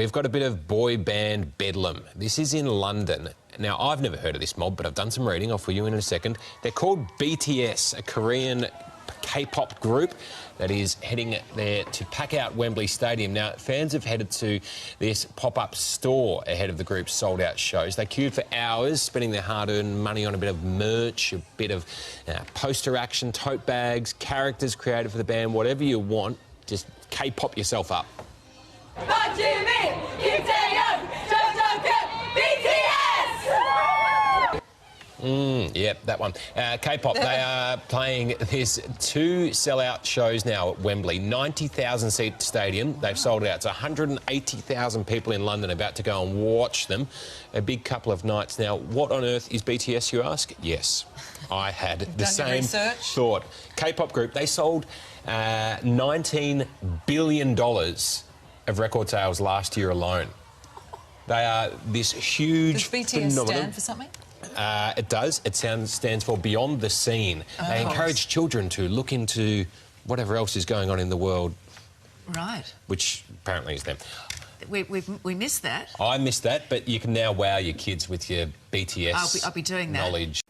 we've got a bit of boy band bedlam. This is in London. Now, I've never heard of this mob, but I've done some reading. I'll fill you in a second. They're called BTS, a Korean K-pop group that is heading there to pack out Wembley Stadium. Now, fans have headed to this pop-up store ahead of the group's sold-out shows. They queued for hours, spending their hard-earned money on a bit of merch, a bit of poster action, tote bags, characters created for the band, whatever you want. Just K-pop yourself up. Yep, that one. K-pop, they are playing these 2 sellout shows now at Wembley. 90,000-seat stadium. They've sold out to 180,000 people in London about to go and watch them. A big couple of nights. Now, what on earth is BTS, you ask? Yes, I had the same thought. K-pop group, they sold $19 billion of record sales last year alone. They are this huge phenomenon. Does BTS stand for something? It does. It stands for Beyond the Scene. They encourage children to look into whatever else is going on in the world. Right. Which apparently is them. We missed that. I missed that, but you can now wow your kids with your BTS I'll be doing that. knowledge.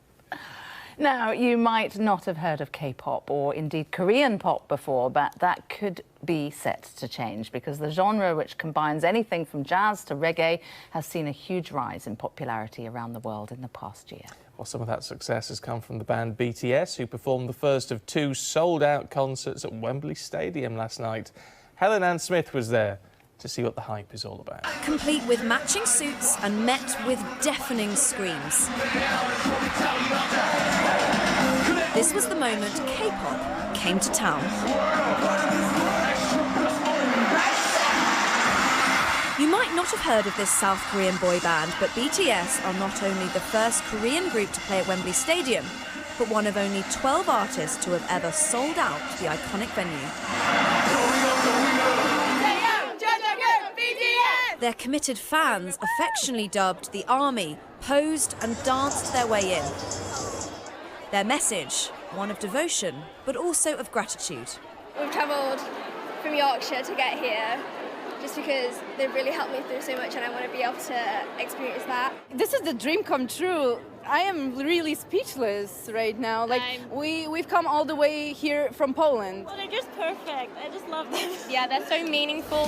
Now, you might not have heard of K-pop or indeed Korean pop before, but that could be set to change because the genre, which combines anything from jazz to reggae, has seen a huge rise in popularity around the world in the past year. Well, some of that success has come from the band BTS, who performed the first of 2 sold-out concerts at Wembley Stadium last night. Helen Smith was there to see what the hype is all about. Complete with matching suits and met with deafening screams. This was the moment K-pop came to town. You might not have heard of this South Korean boy band, but BTS are not only the first Korean group to play at Wembley Stadium, but one of only 12 artists to have ever sold out the iconic venue. Their committed fans, affectionately dubbed the Army, posed and danced their way in. Their message, one of devotion, but also of gratitude. We've travelled from Yorkshire to get here just because they've really helped me through so much and I want to be able to experience that. This is the dream come true. I am really speechless right now. Like, we've come all the way here from Poland. Well, they're just perfect. I just love them. Yeah, they're so meaningful.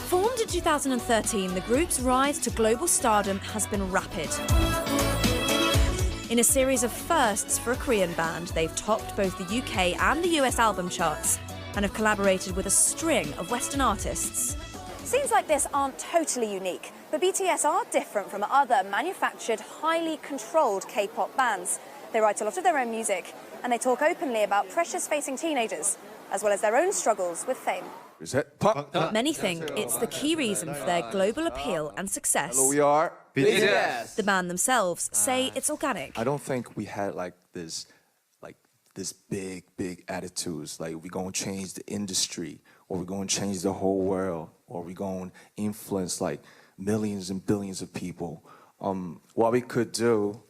Formed in 2013, the group's rise to global stardom has been rapid. In a series of firsts for a Korean band, they've topped both the UK and the US album charts and have collaborated with a string of Western artists. Scenes like this aren't totally unique, but BTS are different from other manufactured, highly controlled K-pop bands. They write a lot of their own music, and they talk openly about pressures facing teenagers, as well as their own struggles with fame. Many think it's the key reason for their global appeal and success. Hello, we are BTS. The band themselves say it's organic. I don't think we had this big attitudes, like we're gonna change the industry, or we're gonna change the whole world, or we're gonna influence like millions and billions of people. What we could do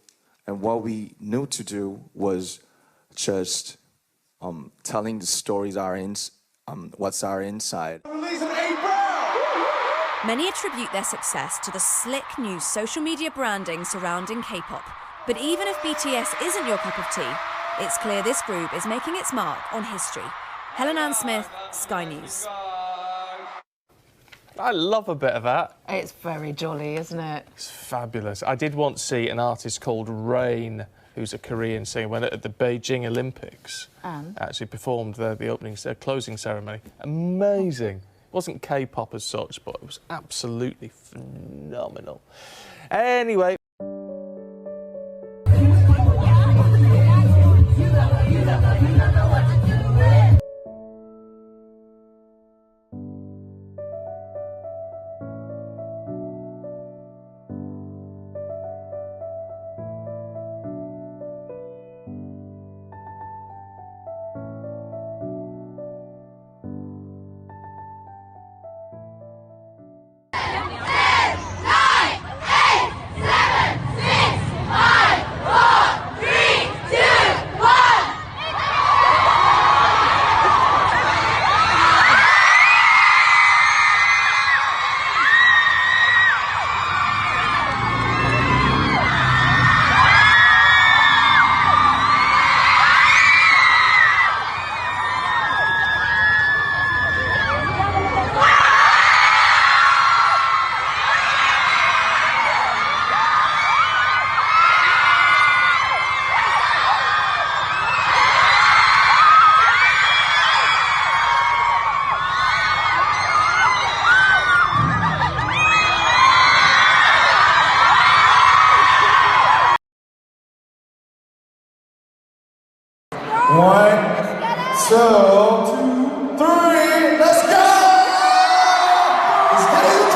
and what we knew to do was just telling the stories what's our inside. Many attribute their success to the slick new social media branding surrounding K-pop. But even if BTS isn't your cup of tea, it's clear this group is making its mark on history. Helen Smith, Sky News. I love a bit of that. It's very jolly, isn't it? It's fabulous. I did once see an artist called Rain, who's a Korean singer, when at the Beijing Olympics actually performed the closing ceremony. Amazing. It wasn't K-pop as such, but it was absolutely phenomenal. Anyway. 2, 3, let's go! Let's get it!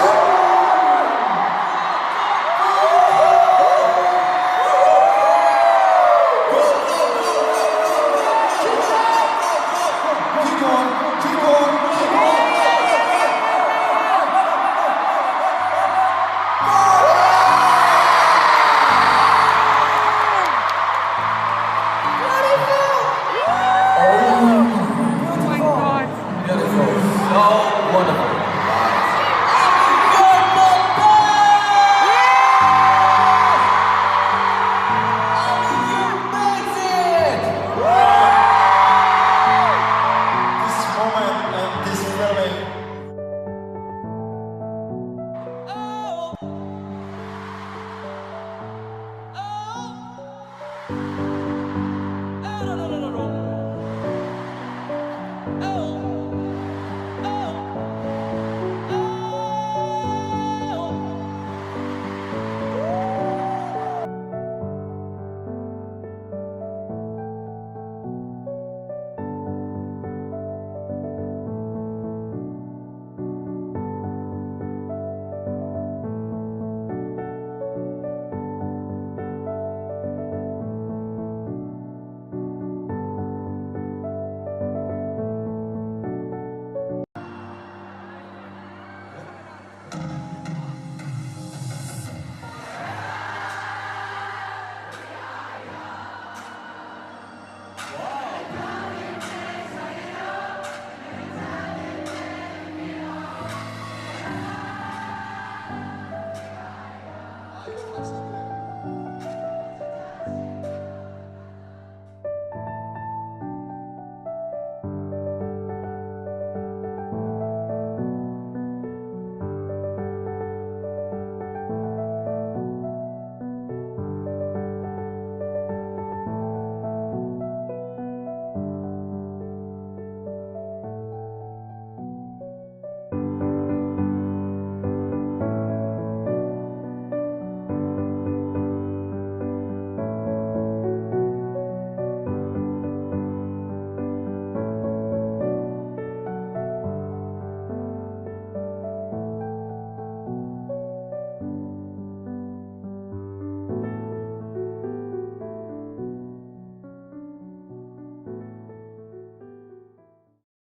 Keep going, keep going, keep going. Thank you.